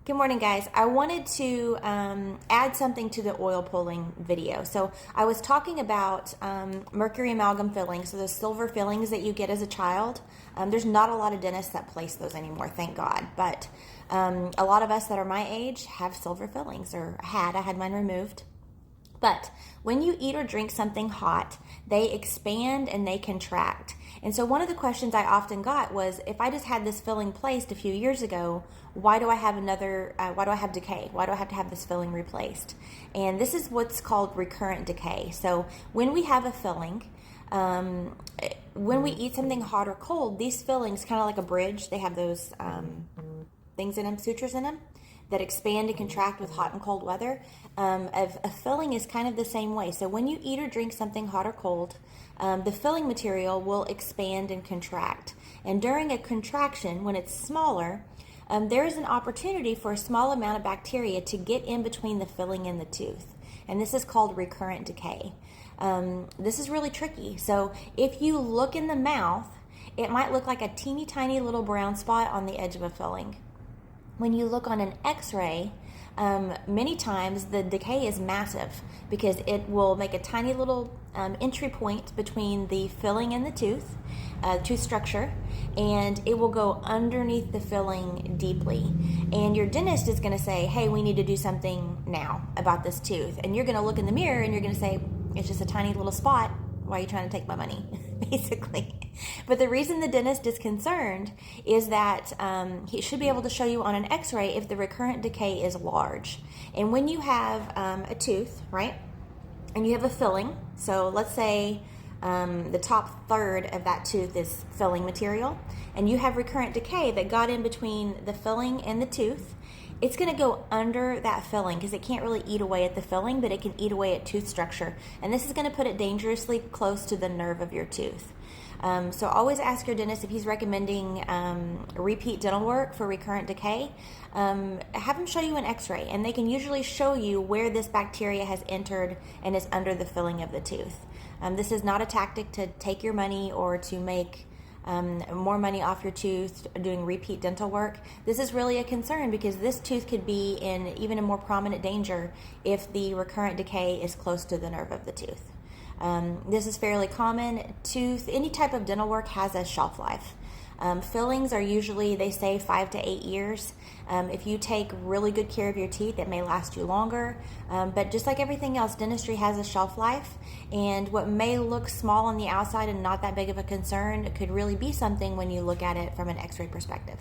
Good morning, guys. I wanted to add something to the oil pulling video. So I was talking about mercury amalgam fillings, so those silver fillings that you get as a child. There's not a lot of dentists that place those anymore, thank God. But a lot of us that are my age have silver fillings, or I had mine removed. But when you eat or drink something hot, they expand and they contract. And so one of the questions I often got was, if I just had this filling placed a few years ago, why do I have decay? Why do I have to have this filling replaced? And this is what's called recurrent decay. So when we have a filling, when we eat something hot or cold, these fillings, kind of like a bridge, they have those things in them, sutures in them, that expand and contract with hot and cold weather. A filling is kind of the same way. So when you eat or drink something hot or cold, the filling material will expand and contract. And during a contraction, when it's smaller, there is an opportunity for a small amount of bacteria to get in between the filling and the tooth. And this is called recurrent decay. This is really tricky. So if you look in the mouth, it might look like a teeny tiny little brown spot on the edge of a filling. When you look on an x-ray, many times the decay is massive because it will make a tiny little entry point between the filling and the tooth structure, and it will go underneath the filling deeply. And your dentist is going to say, hey, we need to do something now about this tooth. And you're going to look in the mirror and you're going to say, it's just a tiny little spot. Why are you trying to take my money? Basically. But the reason the dentist is concerned is that he should be able to show you on an x-ray if the recurrent decay is large. And when you have a tooth, right, and you have a filling, so let's say the top third of that tooth is filling material, and you have recurrent decay that got in between the filling and the tooth, it's going to go under that filling because it can't really eat away at the filling, but it can eat away at tooth structure. And this is going to put it dangerously close to the nerve of your tooth. So always ask your dentist if he's recommending repeat dental work for recurrent decay. Have him show you an x-ray, and they can usually show you where this bacteria has entered and is under the filling of the tooth. This is not a tactic to take your money or to make more money off your tooth doing repeat dental work. This is really a concern because this tooth could be in even a more prominent danger if the recurrent decay is close to the nerve of the tooth. This is fairly common. Any type of dental work has a shelf life. Fillings are usually, they say, 5 to 8 years. If you take really good care of your teeth, it may last you longer. But just like everything else, dentistry has a shelf life. And what may look small on the outside and not that big of a concern could really be something when you look at it from an x-ray perspective.